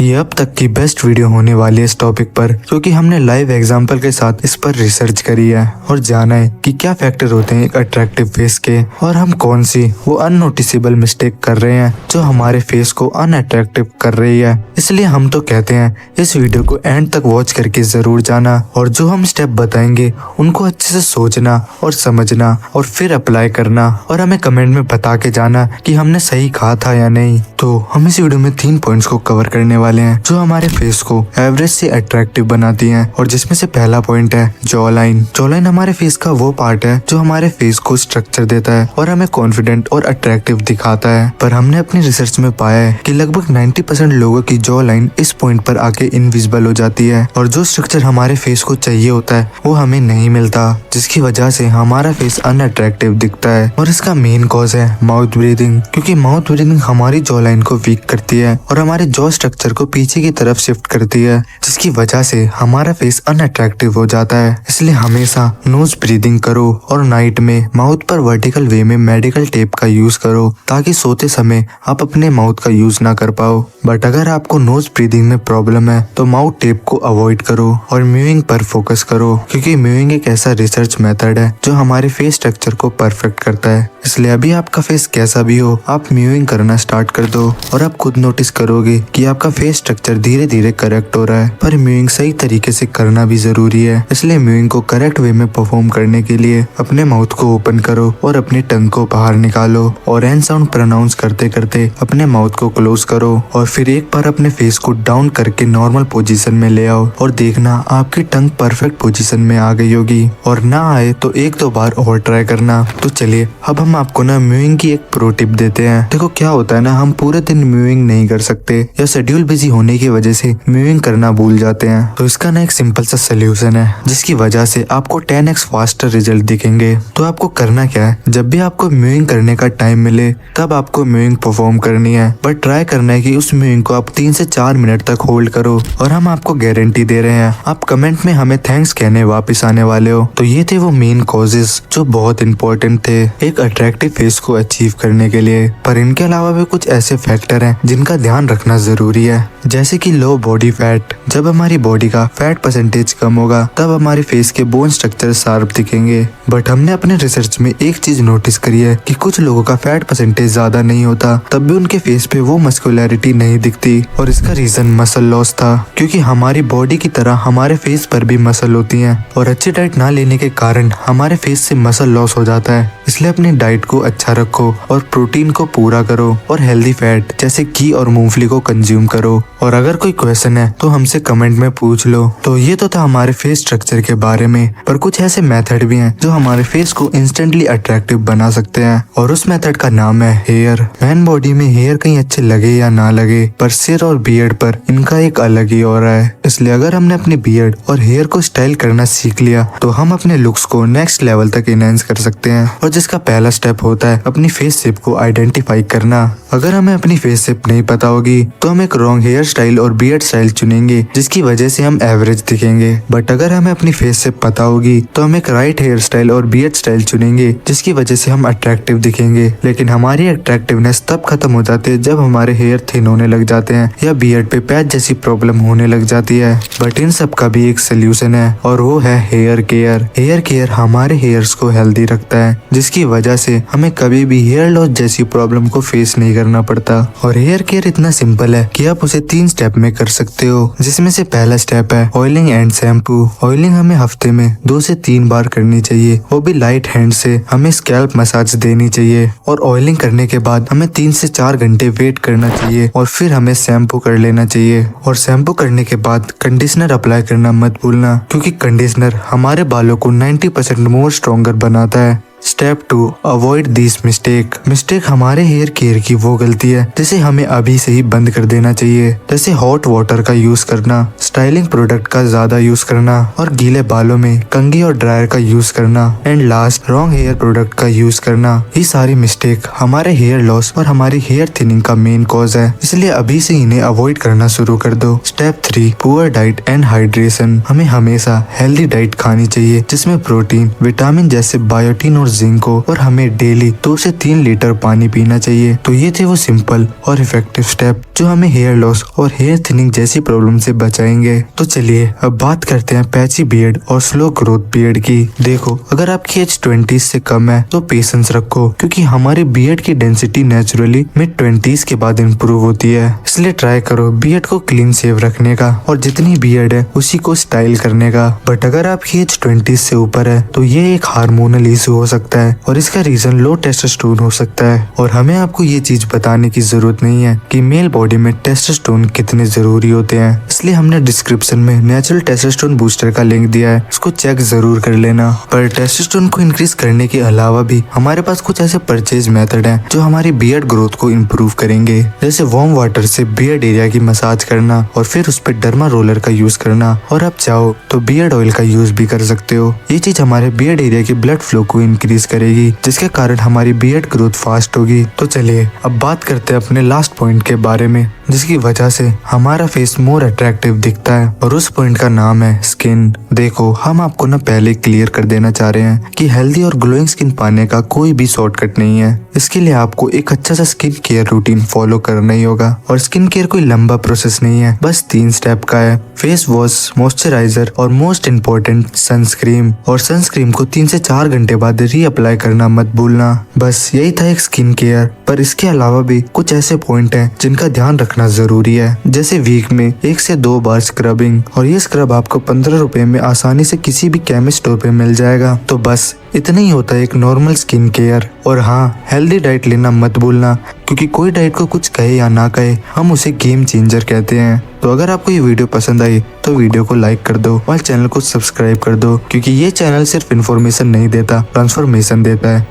ये अब तक की बेस्ट वीडियो होने वाली है इस टॉपिक पर, क्योंकि हमने लाइव एग्जांपल के साथ इस पर रिसर्च करी है और जाना है कि क्या फैक्टर होते हैं एक अट्रैक्टिव फेस के, और हम कौन सी वो अननोटिसेबल मिस्टेक कर रहे हैं जो हमारे फेस को अनअट्रैक्टिव कर रही है। इसलिए हम तो कहते हैं इस वीडियो को एंड तक वॉच करके जरूर जाना, और जो हम स्टेप बताएंगे उनको अच्छे से सोचना और समझना और फिर अप्लाई करना, और हमें कमेंट में बता के जाना कि हमने सही कहा था या नहीं। तो हम इस वीडियो में 3 पॉइंट्स को कवर करने वाले हैं जो हमारे फेस को एवरेज से अट्रैक्टिव बनाती हैं, और जिसमें से पहला पॉइंट है जॉ लाइन। जॉ लाइन हमारे फेस का वो पार्ट है जो हमारे फेस को स्ट्रक्चर देता है और हमें कॉन्फिडेंट और अट्रैक्टिव दिखाता है। पर हमने अपनी रिसर्च में पाया है कि लगभग 90% लोगों की जॉ लाइन इस पॉइंट पर आके इनविजिबल हो जाती है, और जो स्ट्रक्चर हमारे फेस को चाहिए होता है वो हमें नहीं मिलता, जिसकी वजह से हमारा फेस अनअट्रैक्टिव दिखता है। और इसका मेन कॉज है माउथ ब्रीदिंग, क्योंकि माउथ ब्रीदिंग हमारी जॉ लाइन को वीक करती है और हमारे जॉ स्ट्रक्चर को पीछे की तरफ शिफ्ट करती है, जिसकी वजह से हमारा फेस अनअट्रैक्टिव हो जाता है। इसलिए हमेशा नोज ब्रीदिंग करो और नाइट में माउथ पर वर्टिकल वे में मेडिकल टेप का यूज करो, ताकि सोते समय आप अपने माउथ का यूज ना कर पाओ। बट अगर आपको नोज ब्रीदिंग में प्रॉब्लम है तो माउथ टेप को अवॉइड करो और म्यूइंग पर फोकस करो, क्योंकि म्यूइंग एक ऐसा रिसर्च मेथड है जो हमारे फेस स्ट्रक्चर को परफेक्ट करता है। इसलिए अभी आपका फेस कैसा भी हो, आप म्यूइंग करना स्टार्ट कर दो और आप खुद नोटिस करोगे कि आपका फेस स्ट्रक्चर धीरे धीरे करेक्ट हो रहा है। पर म्यूइंग सही तरीके से करना भी जरूरी है, इसलिए म्यूइंग को करेक्ट वे में परफॉर्म करने के लिए अपने माउथ को ओपन करो और अपनी टंग को बाहर निकालो, और एन साउंड प्रोनाउंस करते करते अपने माउथ को क्लोज करो, और फिर एक बार अपने फेस को डाउन करके नॉर्मल पोजीशन में ले आओ, और देखना आपकी टंग परफेक्ट पोजीशन में आ गई होगी। और ना आए तो 1-2 बार और ट्राई करना। तो चलिए अब हम आपको ना म्यूइंग की एक प्रो टिप देते हैं। देखो क्या होता है ना, हम पूरे दिन म्यूइंग नहीं कर सकते या शेड्यूल बिजी होने की वजह से म्यूइंग करना भूल जाते हैं। तो इसका ना एक सिंपल सा सोल्यूशन है जिसकी वजह से आपको 10x फास्टर रिजल्ट दिखेंगे। तो आपको करना क्या है, जब भी आपको म्यूइंग करने का टाइम मिले तब आपको म्यूइंग परफॉर्म करनी है, बट ट्राई करना है कि उस म्यूइंग को आप 3 से 4 मिनट तक होल्ड करो, और हम आपको गारंटी दे रहे हैं आप कमेंट में हमें थैंक्स कहने वापस आने वाले हो। तो ये थे वो मेन कॉजेस जो बहुत इंपॉर्टेंट थे एक अट्रैक्टिव फेस को अचीव करने के लिए। पर इनके अलावा भी कुछ ऐसे फैक्टर हैं जिनका ध्यान रखना जरूरी है, जैसे कि लो बॉडी फैट। जब हमारी बॉडी का फैट परसेंटेज कम होगा तब हमारे फेस के बोन स्ट्रक्चर शार्प दिखेंगे। बट हमने अपने रिसर्च में एक चीज नोटिस करी है कि कुछ लोगों का फैट परसेंटेज ज्यादा नहीं होता तब भी उनके फेस पे वो मस्कुलैरिटी नहीं दिखती, और इसका रीजन मसल लॉस था, क्योंकि हमारी बॉडी की तरह हमारे फेस पर भी मसल होती हैं, और अच्छी डाइट ना लेने के कारण हमारे फेस से मसल लॉस हो जाता है। इसलिए अपनी डाइट को अच्छा रखो और प्रोटीन को पूरा करो, और हेल्दी फैट जैसे घी और मूंगफली को कंज्यूम करो। और अगर कोई क्वेश्चन है तो हमसे कमेंट में पूछ लो। तो ये तो था हमारे फेस स्ट्रक्चर के बारे में, पर कुछ ऐसे मेथड भी हैं जो हमारे फेस को इंस्टेंटली अट्रैक्टिव बना सकते हैं, और उस मेथड का नाम है हेयर। मैन बॉडी में हेयर कहीं अच्छे लगे या ना लगे, पर सिर और बियर्ड पर इनका एक अलग ही ऑरा है। इसलिए अगर हमने अपनी बियर्ड और हेयर को स्टाइल करना सीख लिया तो हम अपने लुक्स को नेक्स्ट लेवल तक इनहेंस कर सकते हैं, और जिसका पहला स्टेप होता है अपनी फेस शेप को आइडेंटिफाई करना। अगर हमें अपनी फेस शेप नहीं पता होगी तो हम एक रॉन्ग हेयर स्टाइल और बियर्ड स्टाइल चुनेंगे, जिसकी वजह से हम एवरेज दिखेंगे। बट अगर हमें अपनी फेस शेप पता होगी तो हम एक राइट हेयर स्टाइल और बियर्ड स्टाइल चुनेंगे, जिसकी वजह से हम अट्रैक्टिव दिखेंगे। लेकिन हमारी अट्रैक्टिवनेस तब खत्म हो जाती है जब हमारे हेयर थिन होने लग जाते हैं या बियर्ड पे पैच जैसी प्रॉब्लम होने लग जाती है। बट इन सब का भी एक सोल्यूशन है, और वो है हेयर केयर। हेयर केयर हमारे हेयर्स को हेल्दी रखता है, जिसकी वजह से हमें कभी भी हेयर लॉस जैसी प्रॉब्लम को फेस नहीं करना पड़ता। और हेयर केयर इतना सिंपल है कि आप उसे 3 स्टेप में कर सकते हो, जिसमें से पहला स्टेप है ऑयलिंग एंड शैम्पू। ऑयलिंग हमें हफ्ते में 2 से 3 बार करनी चाहिए, वो भी लाइट हैंड से। हमें स्कैल्प मसाज देनी चाहिए, और ऑयलिंग करने के बाद हमें 3 से 4 घंटे वेट करना चाहिए, और फिर हमें शैम्पू कर लेना चाहिए। और शैम्पू करने के बाद कंडीशनर अप्लाई करना मत भूलना, क्योंकि कंडीशनर हमारे बालों को 90% मोर स्ट्रॉन्गर बनाता है। स्टेप 2 अवॉइड दिस मिस्टेक हमारे हेयर केयर की वो गलती है जिसे हमें अभी से ही बंद कर देना चाहिए, जैसे हॉट वाटर का यूज करना, स्टाइलिंग प्रोडक्ट का ज्यादा यूज करना, और गीले बालों में कंघी और ड्रायर का यूज करना, and last wrong hair product का यूज करना। ये सारी मिस्टेक हमारे हेयर लॉस और हमारी हेयर थिनिंग का मेन कॉज है, इसलिए अभी से इन्हें अवॉइड करना शुरू कर दो। Step 3 poor diet and hydration. हमें हमेशा हेल्दी डाइट खानी चाहिए जिसमें प्रोटीन, विटामिन जैसे बायोटिन और जिंक हो, और हमें डेली 2 से 3 लीटर पानी पीना चाहिए। तो ये थे वो सिंपल और इफेक्टिव स्टेप जो हमें हेयर लॉस और हेयर थिनिंग जैसी प्रॉब्लम से बचाएंगे। तो चलिए अब बात करते हैं पैची बियर्ड और स्लो ग्रोथ बियर्ड की। देखो, अगर आपकी एज 20 से कम है तो पेशेंस रखो, क्योंकि हमारी बियर्ड की डेंसिटी नेचुरली मिड 20s के बाद इंप्रूव होती है। इसलिए ट्राई करो बियर्ड को क्लीन शेव रखने का और जितनी बियर्ड है उसी को स्टाइल करने का। बट अगर आपकी एज 20 से ऊपर है तो ये एक हार्मोनल इशू हो सकता है और इसका रीजन लो टेस्टोस्टेरोन हो सकता है। और हमें आपको ये चीज बताने की जरूरत नहीं है कि मेल बॉडी में टेस्टोस्टेरोन कितने जरूरी होते हैं, इसलिए हमने डिस्क्रिप्शन में नेचुरल टेस्टोस्टेरोन बूस्टर का लिंक दिया है, उसको चेक जरूर कर लेना। पर टेस्टोस्टेरोन को इंक्रीज करने के अलावा भी हमारे पास कुछ ऐसे परचेज मेथड हैं जो हमारी बियर्ड ग्रोथ को इम्प्रूव करेंगे, जैसे वार्म वाटर से बियर्ड एरिया की मसाज करना और फिर उस पर डर्मा रोलर का यूज करना, और आप चाहो तो बियर्ड ऑयल का यूज भी कर सकते हो। ये चीज हमारे बियर्ड एरिया की ब्लड फ्लो को इंक्रीज करेगी, जिसके कारण हमारी बियर्ड ग्रोथ फास्ट होगी। तो चलिए अब बात करते हैं अपने लास्ट पॉइंट के बारे में, जिसकी वजह से हमारा फेस मोर अट्रैक्टिव दिखता है, और उस पॉइंट का नाम है स्किन। देखो, हम आपको ना पहले क्लियर कर देना चाह रहे हैं कि हेल्दी और ग्लोइंग स्किन पाने का कोई भी शॉर्टकट नहीं है। इसके लिए आपको एक अच्छा सा स्किन केयर रूटीन फॉलो करना ही होगा, और स्किन केयर कोई लंबा प्रोसेस नहीं है, बस 3 स्टेप का है। फेस वॉश, मॉइस्चराइजर और मोस्ट इम्पोर्टेंट सनस्क्रीन। और सनस्क्रीन को 3 से 4 घंटे बाद रीअप्लाई करना मत भूलना। बस यही था एक स्किन केयर। पर इसके अलावा भी कुछ ऐसे पॉइंट हैं जिनका ध्यान रखना जरूरी है, जैसे वीक में 1 से 2 बार स्क्रबिंग, और ये स्क्रब आपको 15 रुपए में आसानी से किसी भी केमिस्ट स्टोर पे मिल जाएगा। तो बस इतना ही होता है एक नॉर्मल स्किन केयर। और हाँ, हेल्दी डाइट लेना मत भूलना, क्योंकि कोई डाइट को कुछ कहे या ना कहे, हम उसे गेम चेंजर कहते हैं। तो अगर आपको ये वीडियो पसंद आई तो वीडियो को लाइक कर दो और चैनल को सब्सक्राइब कर दो, क्योंकि ये चैनल सिर्फ इन्फॉर्मेशन नहीं देता, ट्रांसफॉर्मेशन देता है।